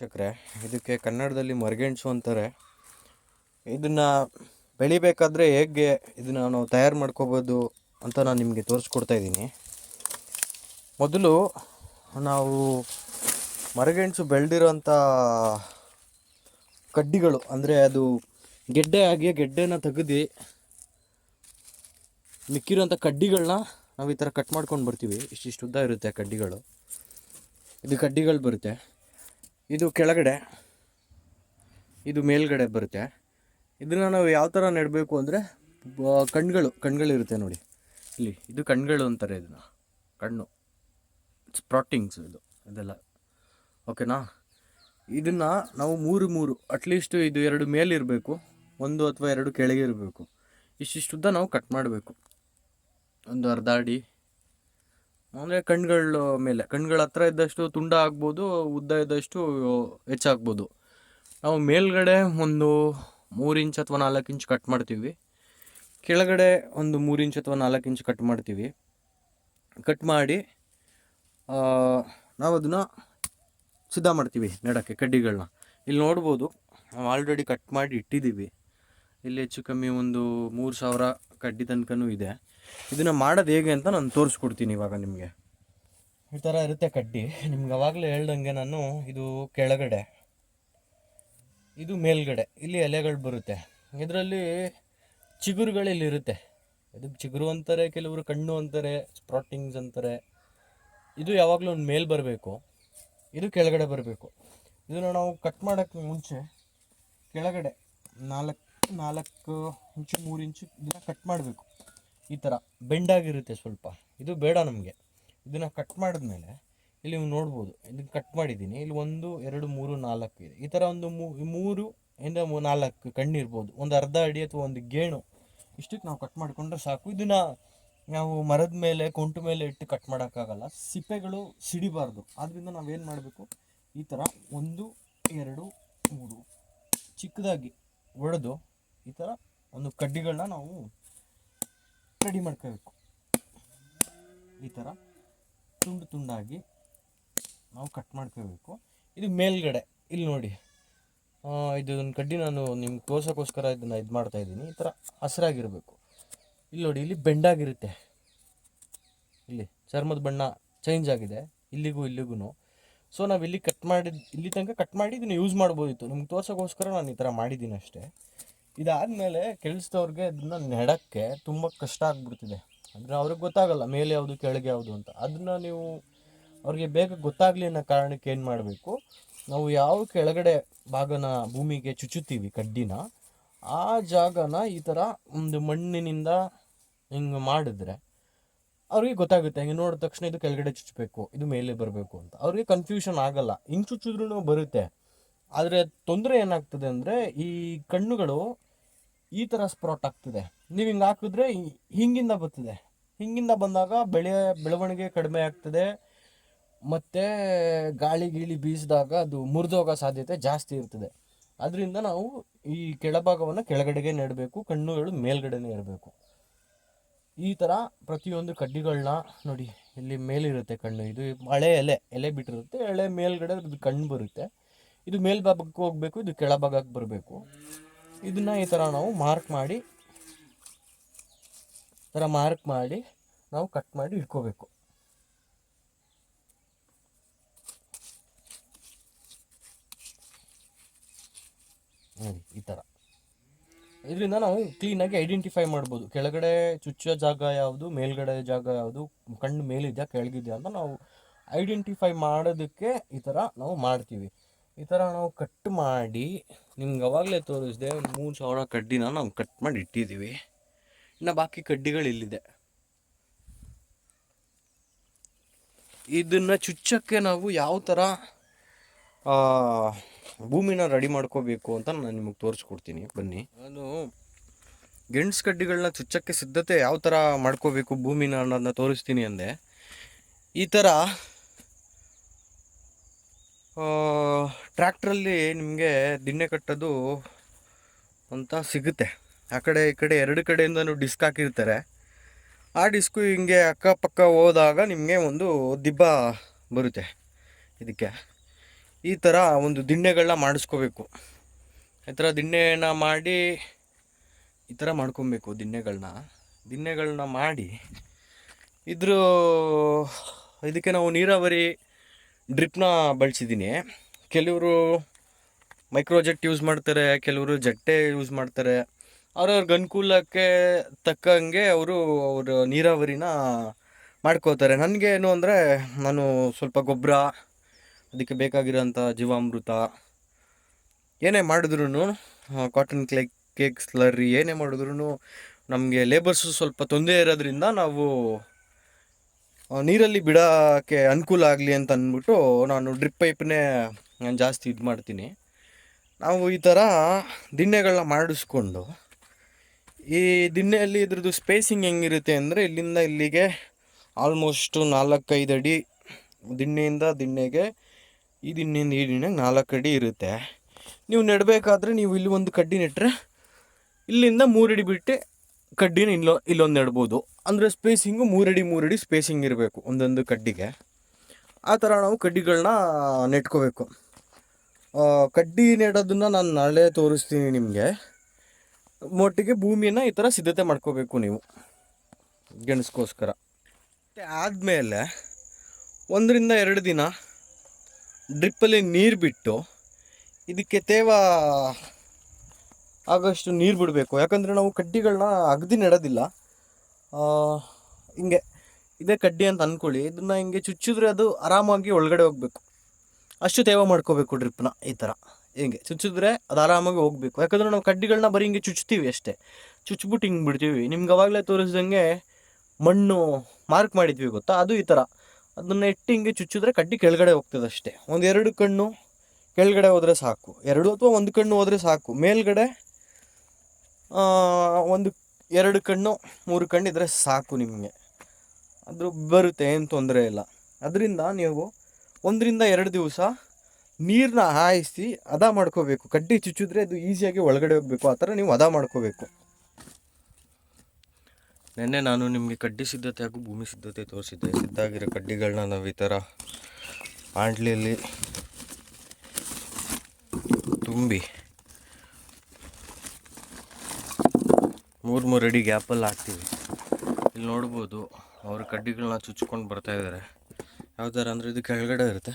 ವೀಕ್ಷಕರೇ, ಇದಕ್ಕೆ ಕನ್ನಡದಲ್ಲಿ ಮರಗೆಣಸು ಅಂತಾರೆ. ಇದನ್ನು ಬೆಳಿಬೇಕಾದ್ರೆ ಹೇಗೆ ಇದನ್ನು ನಾವು ತಯಾರು ಮಾಡ್ಕೋಬೋದು ಅಂತ ನಾನು ನಿಮಗೆ ತೋರಿಸ್ಕೊಡ್ತಾ ಇದ್ದೀನಿ. ಮೊದಲು ನಾವು ಮರಗೆಣಸು ಬೆಳೆದಿರೋಂಥ ಕಡ್ಡಿಗಳು, ಅಂದರೆ ಅದು ಗೆಡ್ಡೆ ಆಗಿ ಗೆಡ್ಡೆನ ತೆಗೆದು ಮಿಕ್ಕಿರೋಂಥ ಕಡ್ಡಿಗಳನ್ನ ನಾವು ಈ ಥರ ಕಟ್ ಮಾಡ್ಕೊಂಡು ಬರ್ತೀವಿ. ಇಷ್ಟಿಷ್ಟು ಉದ್ದ ಇರುತ್ತೆ ಕಡ್ಡಿಗಳು. ಇದು ಕಡ್ಡಿಗಳು ಬರುತ್ತೆ. ಇದು ಕೆಳಗಡೆ, ಇದು ಮೇಲ್ಗಡೆ ಬರುತ್ತೆ. ಇದನ್ನು ನಾವು ಯಾವ ಥರ ನೆಡಬೇಕು ಅಂದರೆ ಕಣ್ಗಳಿರುತ್ತೆ ನೋಡಿ ಇಲ್ಲಿ. ಇದು ಕಣ್ಗಳು ಅಂತಾರೆ ಇದನ್ನು, ಕಣ್ಣು ಸ್ಪ್ರಾಟಿಂಗ್ಸ್ ಇದೆಲ್ಲ. ಓಕೆನಾ? ಇದನ್ನು ನಾವು ಮೂರು ಅಟ್ಲೀಸ್ಟ್ ಇದು 2 ಮೇಲಿರಬೇಕು, 1 ಅಥವಾ 2 ಕೆಳಗೆ ಇರಬೇಕು. ಇಷ್ಟಿಷ್ಟುದ್ದ ನಾವು ಕಟ್ ಮಾಡಬೇಕು. ಒಂದು ಅರ್ಧ ಅಡಿ, ಅಂದರೆ ಕಣ್ಗಳ ಮೇಲೆ, ಕಣ್ಗಳ ಹತ್ರ ಇದ್ದಷ್ಟು ತುಂಡ ಆಗ್ಬೋದು, ಉದ್ದ ಇದ್ದಷ್ಟು ಹೆಚ್ಚಾಗ್ಬೋದು. ನಾವು ಮೇಲ್ಗಡೆ ಒಂದು 3 ಇಂಚ್ ಅಥವಾ 4 ಇಂಚ್ ಕಟ್ ಮಾಡ್ತೀವಿ. ಕೆಳಗಡೆ ಒಂದು 3 ಇಂಚ್ ಅಥವಾ 4 ಇಂಚ್ ಕಟ್ ಮಾಡ್ತೀವಿ. ಕಟ್ ಮಾಡಿ ನಾವು ಅದನ್ನು ಸಿದ್ಧ ಮಾಡ್ತೀವಿ ನೆಡೋಕ್ಕೆ ಕಡ್ಡಿಗಳನ್ನ. ಇಲ್ಲಿ ನೋಡ್ಬೋದು, ನಾವು ಆಲ್ರೆಡಿ ಕಟ್ ಮಾಡಿ ಇಟ್ಟಿದ್ದೀವಿ. ಇಲ್ಲಿ ಹೆಚ್ಚು ಕಮ್ಮಿ ಒಂದು 3000 ಕಡ್ಡಿ ತನಕನೂ ಇದೆ. ಇದನ್ನು ಮಾಡೋದು ಹೇಗೆ ಅಂತ ನಾನು ತೋರಿಸ್ಕೊಡ್ತೀನಿ ಇವಾಗ ನಿಮಗೆ. ಈ ಥರ ಇರುತ್ತೆ ಕಡ್ಡಿ. ನಿಮ್ಗೆ ಅವಾಗಲೇ ಹೇಳ್ದಂಗೆ ನಾನು, ಇದು ಕೆಳಗಡೆ, ಇದು ಮೇಲ್ಗಡೆ. ಇಲ್ಲಿ ಎಲೆಗಳು ಬರುತ್ತೆ. ಇದರಲ್ಲಿ ಚಿಗುರುಗಳು ಇಲ್ಲಿರುತ್ತೆ. ಇದು ಚಿಗುರು ಅಂತಾರೆ, ಕೆಲವರು ಕಣ್ಣು ಅಂತಾರೆ, ಸ್ಪ್ರಾಟಿಂಗ್ಸ್ ಅಂತಾರೆ. ಇದು ಯಾವಾಗಲೂ ಒಂದು ಮೇಲೆ ಬರಬೇಕು, ಇದು ಕೆಳಗಡೆ ಬರಬೇಕು. ಇದನ್ನು ನಾವು ಕಟ್ ಮಾಡೋಕ್ಕೆ ಮುಂಚೆ ಕೆಳಗಡೆ 4 ಇಂಚು 3 ಇಂಚು ಇದನ್ನು ಕಟ್ ಮಾಡಬೇಕು. ಈ ಥರ ಬೆಂಡಾಗಿರುತ್ತೆ ಸ್ವಲ್ಪ. ಇದು ಬೇಡ ನಮಗೆ. ಇದನ್ನು ಕಟ್ ಮಾಡಿದ್ಮೇಲೆ ಇಲ್ಲಿ ನೀವು ನೋಡ್ಬೋದು, ಇದನ್ನು ಕಟ್ ಮಾಡಿದ್ದೀನಿ. ಇಲ್ಲಿ 1 2 3 4 ಇದೆ. ಈ ಥರ ಒಂದು 3 ಇಂದ 4 ಕಣ್ಣಿರ್ಬೋದು. ಒಂದು ಅರ್ಧ ಅಡಿ ಅಥವಾ ಒಂದು ಗೇಣು, ಇಷ್ಟಕ್ಕೆ ನಾವು ಕಟ್ ಮಾಡಿಕೊಂಡ್ರೆ ಸಾಕು. ಇದನ್ನು ನಾವು ಮರದ ಮೇಲೆ, ಕೊಂಟು ಮೇಲೆ ಇಟ್ಟು ಕಟ್ ಮಾಡೋಕ್ಕಾಗಲ್ಲ. ಸಿಪ್ಪೆಗಳು ಸಿಡಿಬಾರ್ದು. ಆದ್ದರಿಂದ ನಾವೇನು ಮಾಡಬೇಕು, ಈ ಥರ 1 2 3 ಚಿಕ್ಕದಾಗಿ ಒಡೆದು ಈ ಥರ ಒಂದು ಕಡ್ಡಿಗಳನ್ನ ನಾವು ರೆಡಿ ಮಾಡ್ಕೋಬೇಕು. ಈ ಥರ ತುಂಡಾಗಿ ನಾವು ಕಟ್ ಮಾಡ್ಕೋಬೇಕು. ಇದು ಮೇಲ್ಗಡೆ, ಇಲ್ಲಿ ನೋಡಿ, ಇದೊಂದು ಕಡ್ಡಿ ನಾನು ನಿಮ್ಗೆ ತೋರ್ಸೋಕ್ಕೋಸ್ಕರ ಇದನ್ನು ಮಾಡ್ತಾಯಿದ್ದೀನಿ. ಈ ಥರ ಹಸಿರಾಗಿರಬೇಕು. ಇಲ್ಲಿ ನೋಡಿ, ಇಲ್ಲಿ ಬೆಂಡಾಗಿರುತ್ತೆ. ಇಲ್ಲಿ ಚರ್ಮದ ಬಣ್ಣ ಚೇಂಜ್ ಆಗಿದೆ ಇಲ್ಲಿಗೂ. ಸೊ ನಾವು ಇಲ್ಲಿ ಇಲ್ಲಿ ತನಕ ಕಟ್ ಮಾಡಿ ಇದನ್ನು ಯೂಸ್ ಮಾಡ್ಬೋದಿತ್ತು. ನಿಮ್ಗೆ ತೋರ್ಸೋಕ್ಕೋಸ್ಕರ ನಾನು ಈ ಥರ ಮಾಡಿದ್ದೀನಿ ಅಷ್ಟೇ. ಇದಾದಮೇಲೆ ಕೆಲಸದವ್ರಿಗೆ ಇದನ್ನು ನೆಡೋಕ್ಕೆ ತುಂಬ ಕಷ್ಟ ಆಗಿಬಿಡ್ತಿದೆ. ಅಂದರೆ ಅವ್ರಿಗೆ ಗೊತ್ತಾಗಲ್ಲ ಮೇಲೆ ಯಾವುದು ಕೆಳಗೆ ಯಾವುದು ಅಂತ. ಅದನ್ನು ನೀವು ಅವ್ರಿಗೆ ಬೇಗ ಗೊತ್ತಾಗಲಿ ಅನ್ನೋ ಕಾರಣಕ್ಕೆ ಏನು ಮಾಡಬೇಕು, ನಾವು ಯಾವ ಕೆಳಗಡೆ ಭಾಗನ ಭೂಮಿಗೆ ಚುಚ್ಚುತ್ತೀವಿ ಕಡ್ಡಿನ, ಆ ಜಾಗನ ಈ ಥರ ಒಂದು ಮಣ್ಣಿನಿಂದ ಹಿಂಗೆ ಮಾಡಿದ್ರೆ ಅವ್ರಿಗೆ ಗೊತ್ತಾಗುತ್ತೆ. ಹಿಂಗೆ ನೋಡಿದ ತಕ್ಷಣ ಇದು ಕೆಳಗಡೆ ಚುಚ್ಚಬೇಕು, ಇದು ಮೇಲೆ ಬರಬೇಕು ಅಂತ. ಅವ್ರಿಗೆ ಕನ್ಫ್ಯೂಷನ್ ಆಗಲ್ಲ. ಹಿಂಗೆ ಚುಚ್ಚಿದ್ರೂ ಬರುತ್ತೆ. ಆದರೆ ತೊಂದರೆ ಏನಾಗ್ತದೆ ಅಂದರೆ, ಈ ಕಣ್ಣುಗಳು ಈ ಥರ ಸ್ಪ್ರಾಟ್ ಆಗ್ತದೆ. ನೀವು ಹಿಂಗೆ ಹಾಕಿದ್ರೆ ಹಿಂಗಿಂದ ಬರ್ತದೆ. ಹಿಂಗಿಂದ ಬಂದಾಗ ಬೆಳವಣಿಗೆ ಕಡಿಮೆ ಆಗ್ತದೆ. ಮತ್ತು ಗಾಳಿ ಬೀಸಿದಾಗ ಅದು ಮುರಿದೋಗೋ ಸಾಧ್ಯತೆ ಜಾಸ್ತಿ ಇರ್ತದೆ. ಅದರಿಂದ ನಾವು ಈ ಕೆಳಭಾಗವನ್ನು ಕೆಳಗಡೆಗೆ ನೆಡಬೇಕು, ಕಣ್ಣುಗಳು ಮೇಲ್ಗಡೆನೇ ಇರಬೇಕು. ಈ ಥರ ಪ್ರತಿಯೊಂದು ಕಡ್ಡಿಗಳನ್ನ ನೋಡಿ, ಇಲ್ಲಿ ಮೇಲಿರುತ್ತೆ ಕಣ್ಣು. ಇದು ಹಳೆ ಎಲೆ ಬಿಟ್ಟಿರುತ್ತೆ. ಎಳೆ ಮೇಲ್ಗಡೆ ಕಣ್ಣು ಬರುತ್ತೆ. ಇದು ಮೇಲ್ಭಾಗಕ್ಕೆ ಹೋಗಬೇಕು, ಇದು ಕೆಳಭಾಗಕ್ಕೆ ಬರಬೇಕು. ಇದನ್ನು ಈ ಥರ ನಾವು ಮಾರ್ಕ್ ಮಾಡಿ ನಾವು ಕಟ್ ಮಾಡಿ ಇಟ್ಕೋಬೇಕು. ನೋಡಿ, ಈ ಥರ. ಇದರಿಂದ ನಾವು ಕ್ಲೀನಾಗಿ ಐಡೆಂಟಿಫೈ ಮಾಡ್ಬೋದು, ಕೆಳಗಡೆ ಚುಚ್ಚೋ ಜಾಗ ಯಾವುದು, ಮೇಲ್ಗಡೆ ಜಾಗ ಯಾವುದು, ಕಣ್ಣು ಮೇಲಿದೆಯಾ ಕೆಳಗಿದೆಯಾ ಅಂತ ನಾವು ಐಡೆಂಟಿಫೈ ಮಾಡೋದಕ್ಕೆ ಈ ಥರ ನಾವು ಮಾಡ್ತೀವಿ. ಈ ಥರ ನಾವು ಕಟ್ ಮಾಡಿ ನಿಮ್ಗೆ ಅವಾಗಲೇ ತೋರಿಸಿದೆ, 3000 ಕಡ್ಡಿನ ನಾವು ಕಟ್ ಮಾಡಿ ಇಟ್ಟಿದ್ದೀವಿ. ಇನ್ನು ಬಾಕಿ ಕಡ್ಡಿಗಳು ಇಲ್ಲಿದೆ. ಇದನ್ನು ಚುಚ್ಚಕ್ಕೆ ನಾವು ಯಾವ ಥರ ಭೂಮಿನ ರೆಡಿ ಮಾಡ್ಕೋಬೇಕು ಅಂತ ನಾನು ನಿಮಗೆ ತೋರಿಸ್ಕೊಡ್ತೀನಿ. ಬನ್ನಿ. ನಾನು ಗೆಣಸು ಕಡ್ಡಿಗಳನ್ನ ಚುಚ್ಚಕ್ಕೆ ಸಿದ್ಧತೆ ಯಾವ ಥರ ಮಾಡ್ಕೋಬೇಕು ಭೂಮಿನ ಅನ್ನೋದನ್ನ ತೋರಿಸ್ತೀನಿ ಅಂದೆ. ಈ ಥರ ಟ್ರ್ಯಾಕ್ಟ್ರಲ್ಲಿ ನಿಮಗೆ ದಿಣ್ಣೆ ಕಟ್ಟೋದು ಅಂತ ಸಿಗುತ್ತೆ. ಆ ಕಡೆ ಈ ಕಡೆ 2 ಕಡೆಯಿಂದನೂ ಡಿಸ್ಕ್ ಹಾಕಿರ್ತಾರೆ. ಆ ಡಿಸ್ಕು ಹಿಂಗೆ ಅಕ್ಕಪಕ್ಕ ಹೋದಾಗ ನಿಮಗೆ ಒಂದು ದಿಬ್ಬ ಬರುತ್ತೆ. ಇದಕ್ಕೆ ಈ ಥರ ಒಂದು ದಿಣ್ಣೆಗಳನ್ನ ಮಾಡಿಸ್ಕೋಬೇಕು. ಈ ಥರ ದಿಣ್ಣೆನ ಮಾಡಿ ಈ ಥರ ಮಾಡ್ಕೊಬೇಕು. ದಿಣ್ಣೆಗಳನ್ನ ಮಾಡಿ ಇದಕ್ಕೆ ನಾವು ನೀರಾವರಿ ಡ್ರಿಪ್ನ ಬಳಸಿದ್ದೀನಿ. ಕೆಲವರು ಮೈಕ್ರೋಜೆಟ್ ಯೂಸ್ ಮಾಡ್ತಾರೆ, ಕೆಲವರು ಜಟ್ಟೆ ಯೂಸ್ ಮಾಡ್ತಾರೆ. ಅವ್ರವ್ರಿಗೆ ಅನುಕೂಲಕ್ಕೆ ತಕ್ಕಂಗೆ ಅವ್ರ ನೀರಾವರಿನ ಮಾಡ್ಕೋತಾರೆ. ನನಗೇನು ಅಂದರೆ, ನಾನು ಸ್ವಲ್ಪ ಗೊಬ್ಬರ, ಅದಕ್ಕೆ ಬೇಕಾಗಿರೋಂಥ ಜೀವಾಮೃತ ಏನೇ ಮಾಡಿದ್ರು, ಕಾಟನ್ ಕೇಕ್ ಸ್ಲರ್ರಿ ಏನೇ ಮಾಡಿದ್ರು ನಮಗೆ ಲೇಬರ್ಸು ಸ್ವಲ್ಪ ತೊಂದರೆ ಇರೋದ್ರಿಂದ ನಾವು ನೀರಲ್ಲಿ ಬಿಡೋಕ್ಕೆ ಅನುಕೂಲ ಆಗಲಿ ಅಂತ ಅಂದ್ಬಿಟ್ಟು ನಾನು ಡ್ರಿಪ್ ಪೈಪ್ನೇ ನಾನು ಜಾಸ್ತಿ ಇದು ಮಾಡ್ತೀನಿ. ನಾವು ಈ ಥರ ದಿಣ್ಣೆಗಳನ್ನ ಮಾಡಿಸ್ಕೊಂಡು, ಈ ದಿಣ್ಣೆಯಲ್ಲಿ ಇದ್ರದ್ದು ಸ್ಪೇಸಿಂಗ್ ಹೆಂಗಿರುತ್ತೆ ಅಂದರೆ, ಇಲ್ಲಿಂದ ಇಲ್ಲಿಗೆ ಆಲ್ಮೋಸ್ಟು 4-5 ಅಡಿ, ದಿಣ್ಣೆಯಿಂದ ದಿಣ್ಣೆಗೆ, ಈ ದಿಣ್ಣೆಯಿಂದ ಈ ದಿಣ್ಣೆಗೆ 4 ಅಡಿ ಇರುತ್ತೆ. ನೀವು ನೆಡಬೇಕಾದ್ರೆ ನೀವು ಇಲ್ಲಿ ಒಂದು ಕಡ್ಡಿ ನೆಟ್ಟರೆ ಇಲ್ಲಿಂದ 3 ಅಡಿ ಬಿಟ್ಟು ಕಡ್ಡಿನ ಇಲ್ಲೊಂದು ನೆಡ್ಬೋದು. ಅಂದರೆ ಸ್ಪೇಸಿಂಗು 3 ಅಡಿ ಸ್ಪೇಸಿಂಗ್ ಇರಬೇಕು ಒಂದೊಂದು ಕಡ್ಡಿಗೆ. ಆ ಥರ ನಾವು ಕಡ್ಡಿಗಳನ್ನ ನೆಟ್ಕೋಬೇಕು. ಕಡ್ಡಿ ನೆಡೋದನ್ನು ನಾನು ನಾಳೆ ತೋರಿಸ್ತೀನಿ ನಿಮಗೆ. ಮೊಟ್ಟಿಗೆ ಭೂಮಿಯನ್ನು ಈ ಥರ ಸಿದ್ಧತೆ ಮಾಡ್ಕೋಬೇಕು ನೀವು ಗೆಣಸ್ಗೋಸ್ಕರ. ಮತ್ತು ಆದಮೇಲೆ 1-2 ದಿನ ಡ್ರಿಪ್ಪಲ್ಲಿ ನೀರು ಬಿಟ್ಟು ಇದಕ್ಕೆ ತೇವ ಆಗೋಷ್ಟು ನೀರು ಬಿಡಬೇಕು. ಯಾಕಂದರೆ ನಾವು ಕಡ್ಡಿಗಳನ್ನ ಅಗದಿ ನೆಡೋದಿಲ್ಲ. ಹಿಂಗೆ ಇದೇ ಕಡ್ಡಿ ಅಂತ ಅಂದ್ಕೊಳ್ಳಿ, ಇದನ್ನು ಹಿಂಗೆ ಚುಚ್ಚಿದ್ರೆ ಅದು ಆರಾಮಾಗಿ ಒಳಗಡೆ ಹೋಗಬೇಕು. ಅಷ್ಟು ತೇವ ಮಾಡ್ಕೋಬೇಕು ಡ್ರಿಪ್ನ. ಈ ಥರ ಹಿಂಗೆ ಚುಚ್ಚಿದ್ರೆ ಅದು ಆರಾಮಾಗಿ ಹೋಗಬೇಕು. ಯಾಕಂದರೆ ನಾವು ಕಡ್ಡಿಗಳನ್ನ ಬರೀ ಹಿಂಗೆ ಚುಚ್ತೀವಿ ಅಷ್ಟೇ, ಚುಚ್ಬಿಟ್ಟು ಹಿಂಗೆ ಬಿಡ್ತೀವಿ. ನಿಮ್ಗೆ ಅವಾಗಲೇ ತೋರಿಸ್ದಂಗೆ ಮಣ್ಣು ಮಾರ್ಕ್ ಮಾಡಿದ್ವಿ ಗೊತ್ತಾ, ಅದು ಈ ಥರ ಅದನ್ನು ಇಟ್ಟು ಹಿಂಗೆ ಚುಚ್ಚಿದ್ರೆ ಕಡ್ಡಿ ಕೆಳಗಡೆ ಹೋಗ್ತದೆ ಅಷ್ಟೇ. 1-2 ಕಣ್ಣು ಕೆಳಗಡೆ ಹೋದರೆ ಸಾಕು, 2 ಅಥವಾ 1 ಕಣ್ಣು ಹೋದರೆ ಸಾಕು. ಮೇಲ್ಗಡೆ 1-2 ಕಣ್ಣು 3 ಕಣ್ಣು ಇದ್ದರೆ ಸಾಕು ನಿಮಗೆ, ಅದ್ರ ಬರುತ್ತೆ, ಏನು ತೊಂದರೆ ಇಲ್ಲ. ಅದರಿಂದ ನೀವು 1-2 ದಿವಸ ನೀರನ್ನ ಹಾಯಿಸಿ ಹದ ಮಾಡ್ಕೋಬೇಕು. ಕಡ್ಡಿ ಚುಚ್ಚಿದ್ರೆ ಅದು ಈಸಿಯಾಗಿ ಒಳಗಡೆ ಹೋಗಬೇಕು, ಆ ಥರ ನೀವು ಹದ ಮಾಡ್ಕೋಬೇಕು. ನೆನ್ನೆ ನಾನು ನಿಮಗೆ ಕಡ್ಡಿ ಸಿದ್ಧತೆ ಹಾಗೂ ಭೂಮಿ ಸಿದ್ಧತೆ ತೋರಿಸಿದ್ದೆ. ಸಿದ್ಧಾಗಿರೋ ಕಡ್ಡಿಗಳನ್ನ ನಾವು ಈ ಥರ ಬಾಂಡ್ಲಿಯಲ್ಲಿ ತುಂಬಿ 3 ಅಡಿ ಗ್ಯಾಪಲ್ಲಿ ಹಾಕ್ತೀವಿ. ಇಲ್ಲಿ ನೋಡ್ಬೋದು ಅವರು ಕಡ್ಡಿಗಳನ್ನ ಚುಚ್ಕೊಂಡು ಬರ್ತಾಯಿದ್ದಾರೆ. ಯಾವ ಥರ ಅಂದರೆ ಇದು ಕೆಳಗಡೆ ಇರುತ್ತೆ,